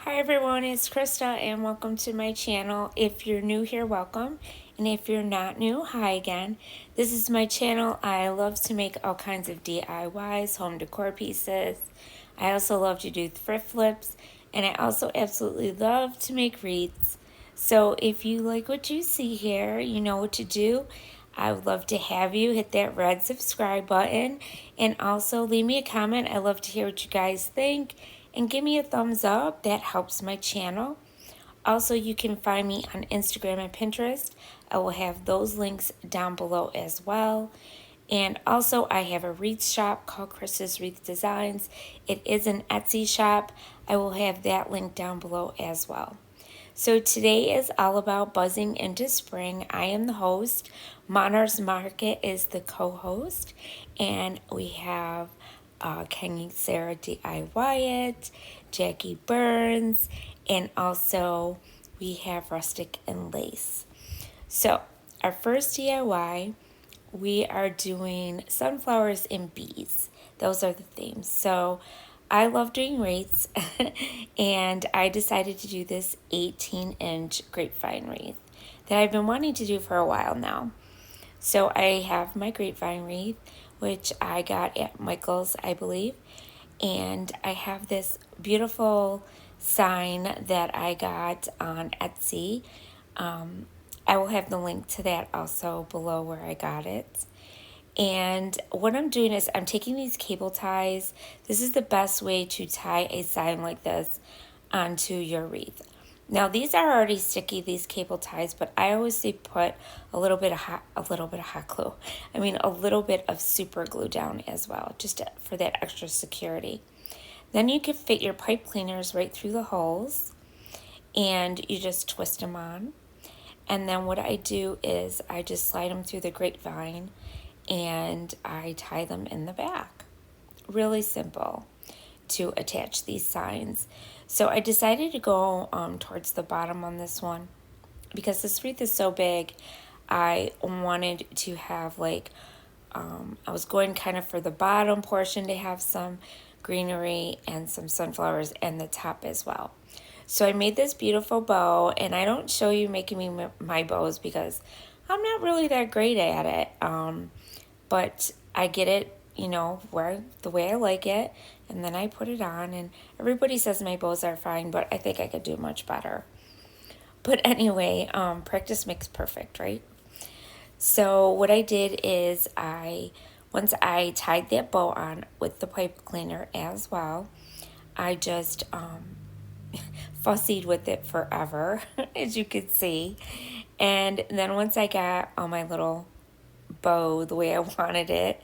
Hi everyone, it's Krista and welcome to my channel. If you're new here, welcome. And if you're not new, hi again. This is my channel. I love to make all kinds of DIYs, home decor pieces. I also love to do thrift flips, and I also absolutely love to make wreaths. So if you like what you see here, you know what to do. I would love to have you hit that red subscribe button and also leave me a comment. I love to hear what you guys think and give me a thumbs up. That helps my channel. Also, you can find me on Instagram and Pinterest. I will have those links down below as well. And also, I have a wreath shop called Krista's Wreath Designs. It is an Etsy shop. I will have that link down below as well. So today is all about buzzing into spring. I am the host. Monarch's Market is the co-host. And we have Kenny Sarah DIY It, Jackie Burns, and also we have Rustic and Lace. So our first DIY, we are doing sunflowers and bees. Those are the themes. So I love doing wreaths, and I decided to do this 18-inch grapevine wreath that I've been wanting to do for a while now. So I have my grapevine wreath, which I got at Michael's, I believe, and I have this beautiful sign that I got on Etsy. I will have the link to that also below where I got it. And what I'm doing is I'm taking these cable ties. This is the best way to tie a sign like this onto your wreath. Now these are already sticky, these cable ties, but I always say put a little bit of hot glue. I mean a little bit of super glue down as well, just for that extra security. Then you can fit your pipe cleaners right through the holes, and you just twist them on. And then what I do is I just slide them through the grapevine and I tie them in the back. Really simple to attach these signs. So I decided to go towards the bottom on this one because this wreath is so big. I wanted to have I was going kind of for the bottom portion to have some greenery and some sunflowers, and the top as well. So I made this beautiful bow, and I don't show you making me my bows because I'm not really that great at it. But I get it, where the way I like it, and then I put it on, and everybody says my bows are fine, but I think I could do much better. But anyway, practice makes perfect, right? So what I did is once I tied that bow on with the pipe cleaner as well, I just fussied with it forever, as you could see. And then once I got all my little bow the way I wanted it,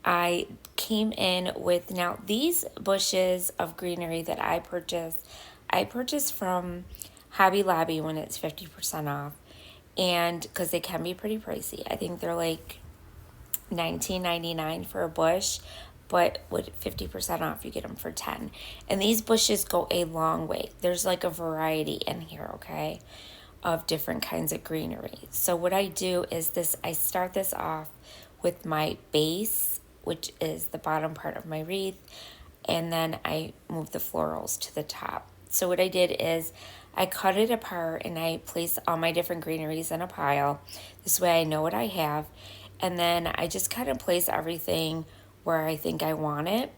I came in with, now these bushes of greenery that I purchased from Hobby Lobby when it's 50% off, and because they can be pretty pricey. I think they're like $19.99 for a bush, but with 50% off you get them for $10. And these bushes go a long way. There's like a variety in here, okay, of different kinds of greenery. So what I do is I start this off with my base, which is the bottom part of my wreath, and then I move the florals to the top. So what I did is I cut it apart and I place all my different greeneries in a pile. This way I know what I have, and then I just kind of place everything where I think I want it.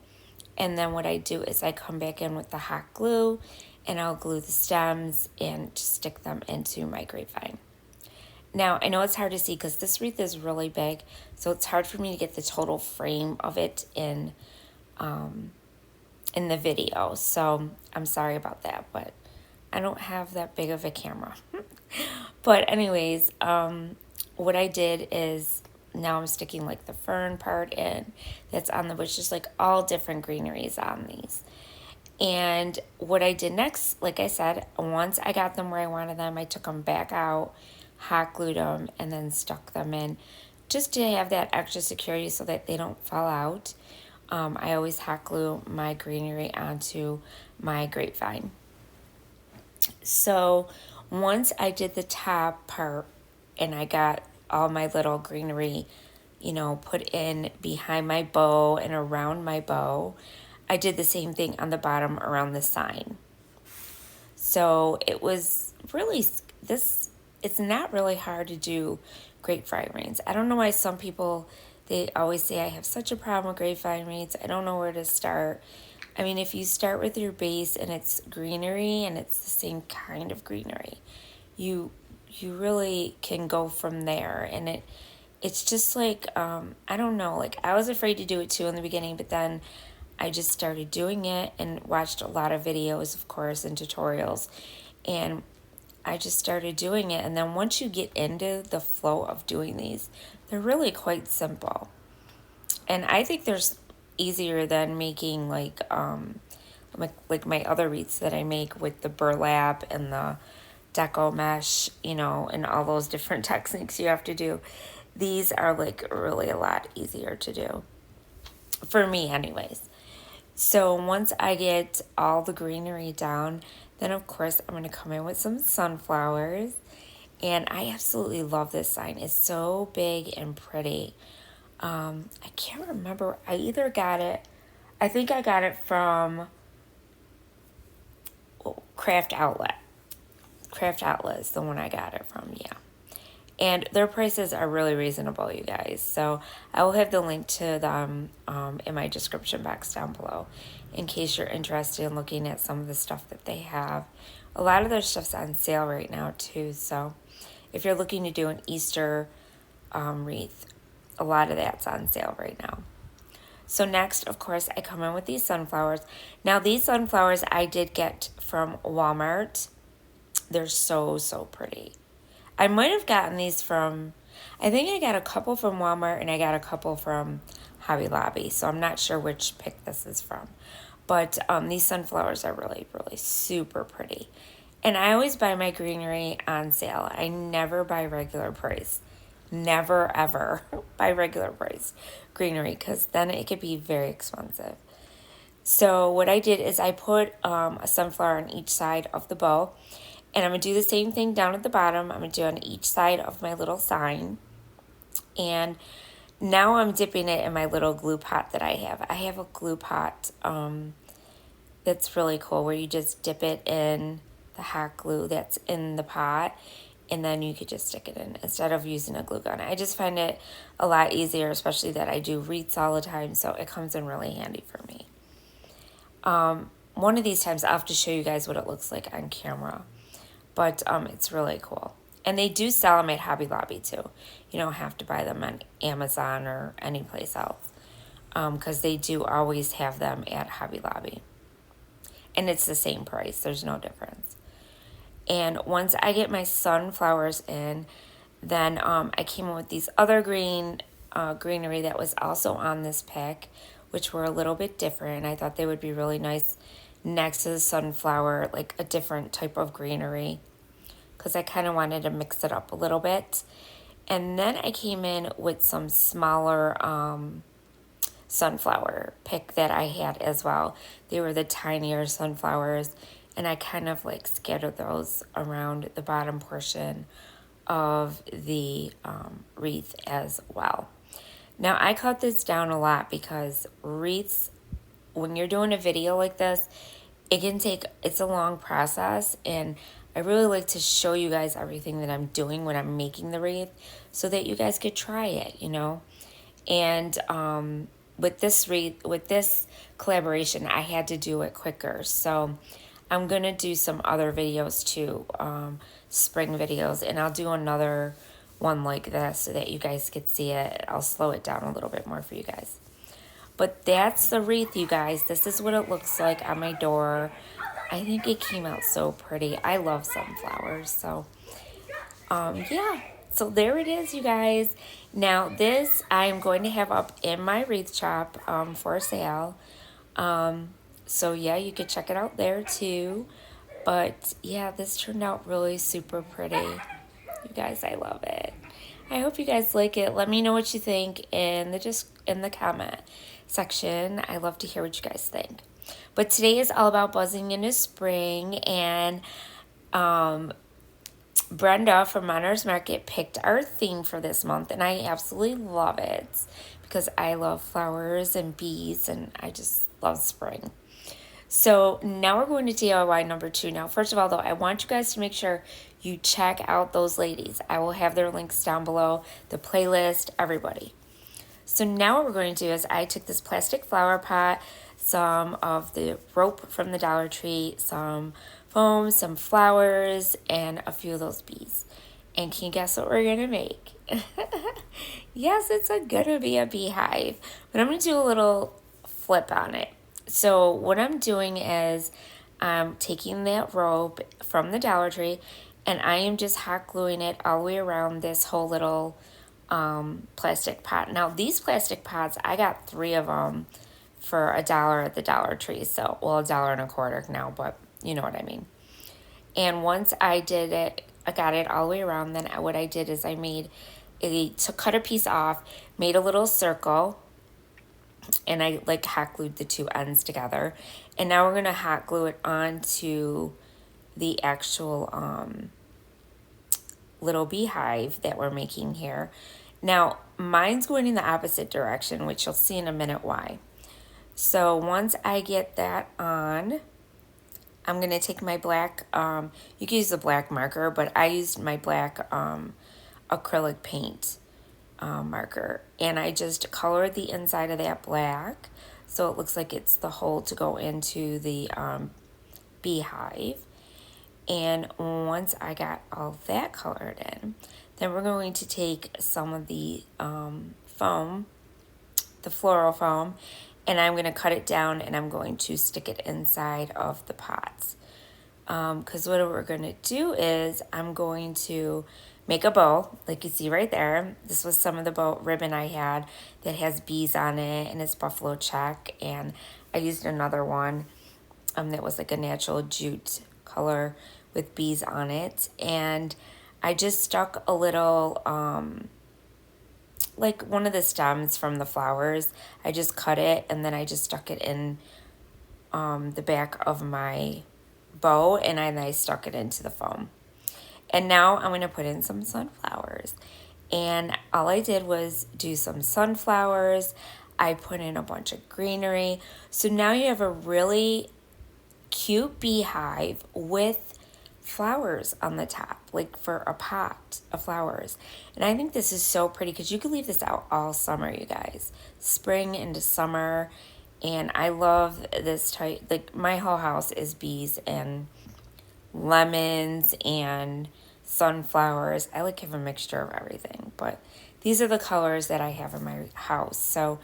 And then what I do is I come back in with the hot glue, and I'll glue the stems and just stick them into my grapevine. Now, I know it's hard to see because this wreath is really big, so it's hard for me to get the total frame of it in the video. So I'm sorry about that, but I don't have that big of a camera. But anyways, what I did is now I'm sticking like the fern part in that's on the bush, just like all different greeneries on these. And what I did next, like I said, once I got them where I wanted them, I took them back out, hot glued them, and then stuck them in just to have that extra security so that they don't fall out. I always hot glue my greenery onto my grapevine. So once I did the top part and I got all my little greenery, put in behind my bow and around my bow, I did the same thing on the bottom around the sign. So it was really, it's not really hard to do grapevine wreaths. I don't know why some people, they always say I have such a problem with grapevine wreaths. I don't know where to start. I mean, if you start with your base and it's greenery and it's the same kind of greenery, you really can go from there. And it's just like, I don't know, like I was afraid to do it too in the beginning, but then I just started doing it and watched a lot of videos, of course, and tutorials. And I just started doing it. And then once you get into the flow of doing these, they're really quite simple. And I think they're easier than making like my other wreaths that I make with the burlap and the deco mesh, you know, and all those different techniques you have to do. These are like really a lot easier to do. For me anyways. So once I get all the greenery down, then of course I'm going to come in with some sunflowers. And I absolutely love this sign. It's so big and pretty. I can't remember. I either got it, I think I got it from Craft Outlet. Craft Outlet is the one I got it from, yeah. And their prices are really reasonable, you guys. So I will have the link to them in my description box down below in case you're interested in looking at some of the stuff that they have. A lot of their stuff's on sale right now too. So if you're looking to do an Easter wreath, a lot of that's on sale right now. So next, of course, I come in with these sunflowers. Now these sunflowers I did get from Walmart. They're so, so pretty. I might have gotten these from, I think I got a couple from Walmart and I got a couple from Hobby Lobby. So I'm not sure which pick this is from. But these sunflowers are really, really super pretty. And I always buy my greenery on sale. I never buy regular price. Never, ever buy regular price greenery because then it could be very expensive. So what I did is I put a sunflower on each side of the bow. And I'm going to do the same thing down at the bottom. I'm going to do on each side of my little sign. And now I'm dipping it in my little glue pot that I have. I have a glue pot that's really cool where you just dip it in the hot glue that's in the pot. And then you could just stick it in instead of using a glue gun. I just find it a lot easier, especially that I do wreaths all the time. So it comes in really handy for me. One of these times I'll have to show you guys what it looks like on camera. But it's really cool. And they do sell them at Hobby Lobby too. You don't have to buy them on Amazon or anyplace else. Because they do always have them at Hobby Lobby. And it's the same price. There's no difference. And once I get my sunflowers in, then I came in with these other greenery that was also on this pick, which were a little bit different. I thought they would be really nice next to the sunflower, like a different type of greenery, because I kind of wanted to mix it up a little bit. And then I came in with some smaller sunflower pick that I had as well. They were the tinier sunflowers, and I kind of like scattered those around the bottom portion of the wreath as well. Now I cut this down a lot because wreaths, when you're doing a video like this, it's a long process, and I really like to show you guys everything that I'm doing when I'm making the wreath so that you guys could try it, you know. And with this collaboration, I had to do it quicker. So I'm going to do some other videos too, spring videos, and I'll do another one like this so that you guys could see it. I'll slow it down a little bit more for you guys. But that's the wreath, you guys. This is what it looks like on my door. I think it came out so pretty. I love sunflowers. So, yeah. So there it is, you guys. Now, this I am going to have up in my wreath shop for sale. So, yeah, you could check it out there, too. But, yeah, this turned out really super pretty. You guys, I love it. I hope you guys like it. Let me know what you think in the comment section. I love to hear what you guys think. But today is all about buzzing into spring, and Brenda from Monter's Market picked our theme for this month, and I absolutely love it because I love flowers and bees, and I just love spring. So now we're going to DIY number 2. Now, first of all, though, I want you guys to make sure you check out those ladies. I will have their links down below, the playlist, everybody. So now what we're going to do is I took this plastic flower pot, some of the rope from the Dollar Tree, some foam, some flowers, and a few of those bees. And can you guess what we're going to make? Yes, it's gonna be a beehive, but I'm gonna do a little flip on it. So what I'm doing is I'm taking that rope from the Dollar Tree and I am just hot gluing it all the way around this whole little plastic pot. Now these plastic pots, I got 3 of them for $1 at the Dollar Tree. So, well, $1.25 now, but you know what I mean. And once I did it, I got it all the way around. Then what I did is I made to cut a piece off, made a little circle, and I like hot glued the 2 ends together. And now we're gonna hot glue it onto the actual little beehive that we're making here. Now mine's going in the opposite direction, which you'll see in a minute why. So once I get that on, I'm going to take my black, you can use a black marker, but I used my black acrylic paint marker. And I just colored the inside of that black so it looks like it's the hole to go into the beehive. And once I got all that colored in, then we're going to take some of the foam, the floral foam, and I'm going to cut it down and I'm going to stick it inside of the pots. Because what we're going to do is I'm going to make a bow, like you see right there. This was some of the bow ribbon I had that has bees on it and it's buffalo check. And I used another one that was like a natural jute color with bees on it. And I just stuck a little like one of the stems from the flowers. I just cut it and then I just stuck it in the back of my bow and I stuck it into the foam. And now I'm going to put in some sunflowers. And all I did was do some sunflowers. I put in a bunch of greenery. So now you have a really cute beehive with flowers on the top, like for a pot of flowers. And I think this is so pretty because you can leave this out all summer, you guys. Spring into summer. And I love this type, like my whole house is bees and lemons and sunflowers. I like have a mixture of everything, but these are the colors that I have in my house. So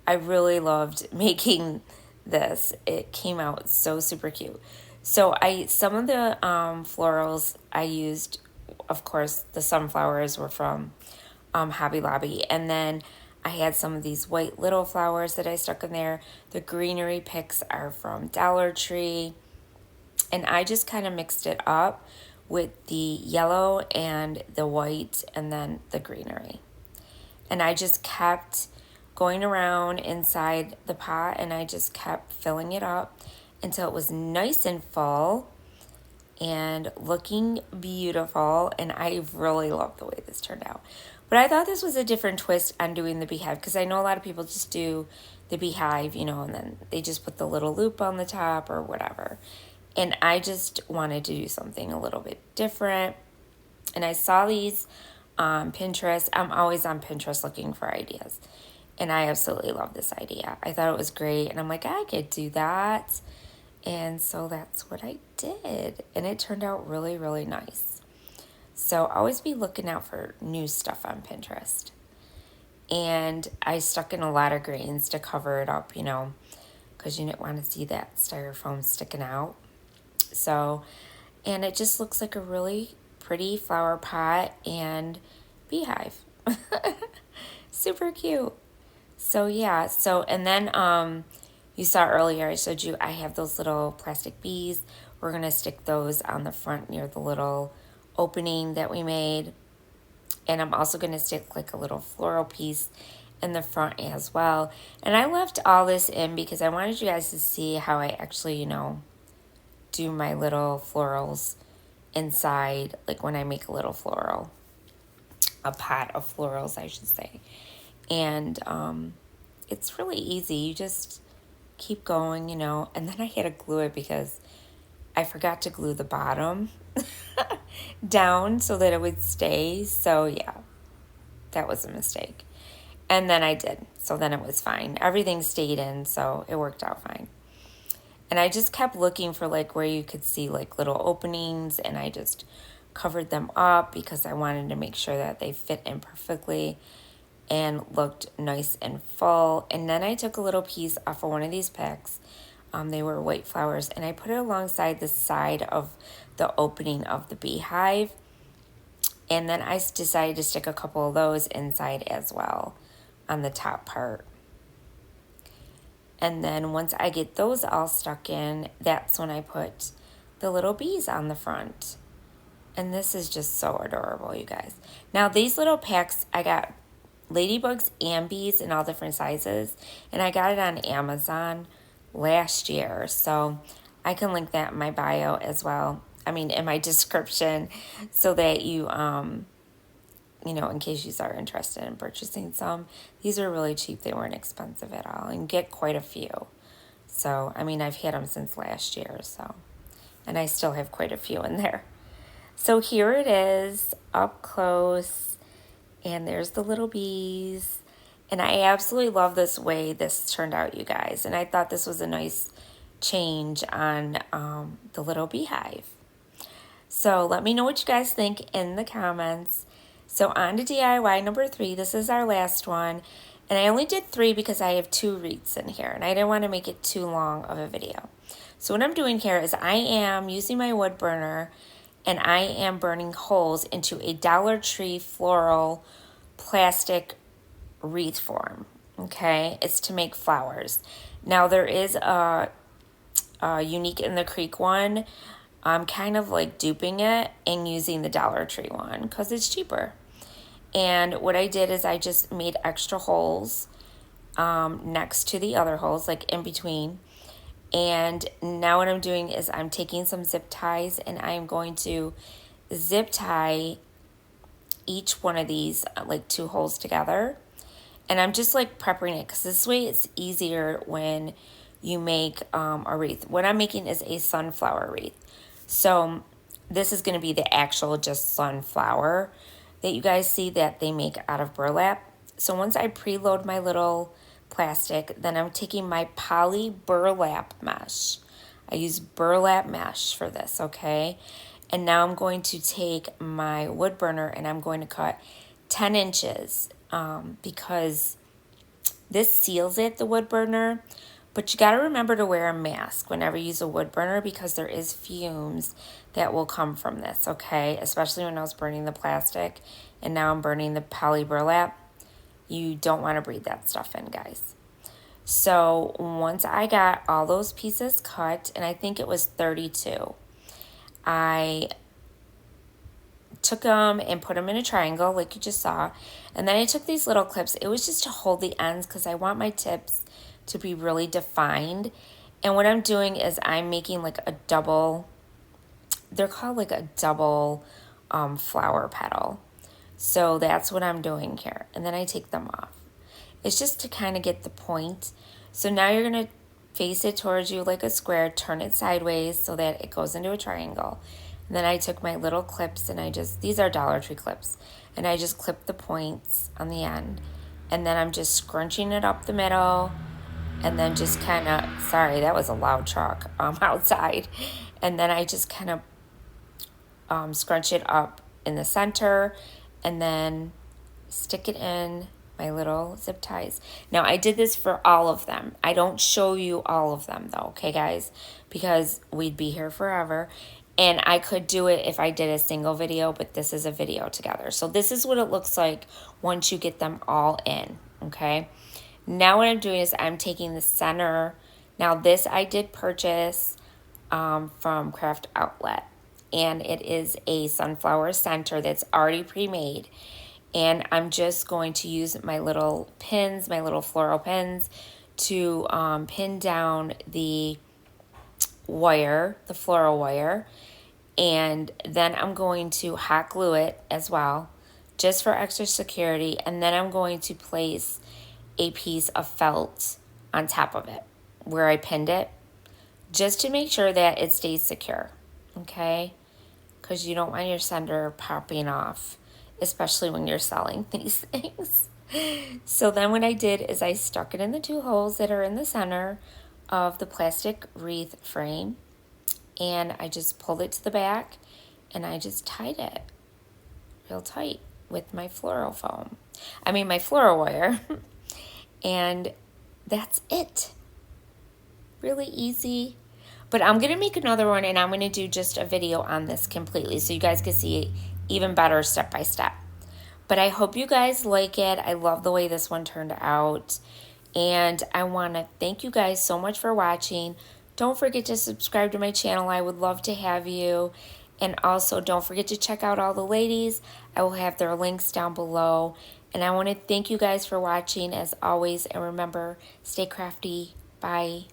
I really loved making this. It came out so super cute. So some of the florals I used, of course, the sunflowers were from Hobby Lobby. And then I had some of these white little flowers that I stuck in there. The greenery picks are from Dollar Tree. And I just kind of mixed it up with the yellow and the white and then the greenery. And I just kept going around inside the pot and I just kept filling it up until it was nice and full and looking beautiful. And I really love the way this turned out. But I thought this was a different twist on doing the beehive because I know a lot of people just do the beehive, you know, and then they just put the little loop on the top or whatever. And I just wanted to do something a little bit different. And I saw these on Pinterest. I'm always on Pinterest looking for ideas. And I absolutely love this idea. I thought it was great. And I'm like, I could do that. And so that's what I did. And it turned out really, really nice. So always be looking out for new stuff on Pinterest. And I stuck in a lot of greens to cover it up, you know, because you didn't want to see that styrofoam sticking out. So, and it just looks like a really pretty flower pot and beehive. Super cute. So yeah, and then you saw earlier I showed you I have those little plastic bees. We're going to stick those on the front near the little opening that we made. And I'm also going to stick like a little floral piece in the front as well. And I left all this in because I wanted you guys to see how I actually, you know, do my little florals inside, like when I make a little floral, a pot of florals, I should say. And it's really easy. You just keep going, you know, and then I had to glue it because I forgot to glue the bottom down so that it would stay. So yeah, that was a mistake. And then I did. So then it was fine. Everything stayed in, so it worked out fine. And I just kept looking for like where you could see like little openings, and I just covered them up because I wanted to make sure that they fit in perfectly and looked nice and full. And then I took a little piece off of one of these packs. They were white flowers, and I put it alongside the side of the opening of the beehive. And then I decided to stick a couple of those inside as well on the top part. And then once I get those all stuck in, that's when I put the little bees on the front. And this is just so adorable, you guys. Now these little packs, I got ladybugs and bees in all different sizes. And I got it on Amazon last year. So I can link that in my bio as well. I mean, in my description, so that you in case you are interested in purchasing some. These are really cheap. They weren't expensive at all, and get quite a few. So, I mean, I've had them since last year, so, and I still have quite a few in there. So here it is up close, and there's the little bees. And I absolutely love this way this turned out, you guys. And I thought this was a nice change on the little beehive. So let me know what you guys think in the comments. So on to DIY number 3. This is our last one. And I only did 3 because I have 2 wreaths in here. And I didn't want to make it too long of a video. So what I'm doing here is I am using my wood burner. And I am burning holes into a Dollar Tree floral plastic wreath form. Okay. It's to make flowers. Now there is a Unique in the Creek one. I'm kind of like duping it and using the Dollar Tree one because it's cheaper. And what I did is I just made extra holes next to the other holes, like in between. And now what I'm doing is I'm taking some zip ties and I'm going to zip tie each one of these like 2 holes together. And I'm just like prepping it because this way it's easier when you make a wreath. What I'm making is a sunflower wreath. So this is going to be the actual just sunflower that you guys see that they make out of burlap. So once I preload my little plastic, then I'm taking my poly burlap mesh. I use burlap mesh for this, okay? And now I'm going to take my wood burner and I'm going to cut 10 inches because this seals it, the wood burner. But you got to remember to wear a mask whenever you use a wood burner because there is fumes that will come from this, okay? Especially when I was burning the plastic and now I'm burning the poly burlap. You don't want to breathe that stuff in, guys. So once I got all those pieces cut, and I think it was 32, I took them and put them in a triangle like you just saw. And then I took these little clips. It was just to hold the ends because I want my tips to be really defined. And what I'm doing is I'm making like a double, they're called like a double flower petal. So that's what I'm doing here. And then I take them off. It's just to kind of get the point. So now you're going to face it towards you like a square, turn it sideways so that it goes into a triangle. And then I took my little clips and these are Dollar Tree clips, and I just clipped the points on the end. And then I'm just scrunching it up the middle. And then just kind of, sorry, that was a loud truck outside. And then I just kind of scrunch it up in the center and then stick it in my little zip ties. Now, I did this for all of them. I don't show you all of them though, okay, guys? Because we'd be here forever. And I could do it if I did a single video, but this is a video together. So this is what it looks like once you get them all in, okay? Now what I'm doing is I'm taking the center. Now this I did purchase from Craft Outlet. And it is a sunflower center that's already pre-made. And I'm just going to use my little pins, my little floral pins, to pin down the wire, the floral wire. And then I'm going to hot glue it as well, just for extra security. And then I'm going to place a piece of felt on top of it, where I pinned it, just to make sure that it stays secure, okay? Because you don't want your sender popping off, especially when you're selling these things. So then what I did is I stuck it in the 2 holes that are in the center of the plastic wreath frame, and I just pulled it to the back, and I just tied it real tight with my fluoro foam. My fluoro wire. And that's it. Really easy. But I'm going to make another one, and I'm going to do just a video on this completely so you guys can see it even better step by step. But I hope you guys like it. I love the way this one turned out. And I want to thank you guys so much for watching. Don't forget to subscribe to my channel. I would love to have you. And also don't forget to check out all the ladies. I will have their links down below. And I want to thank you guys for watching as always. And remember, stay crafty. Bye.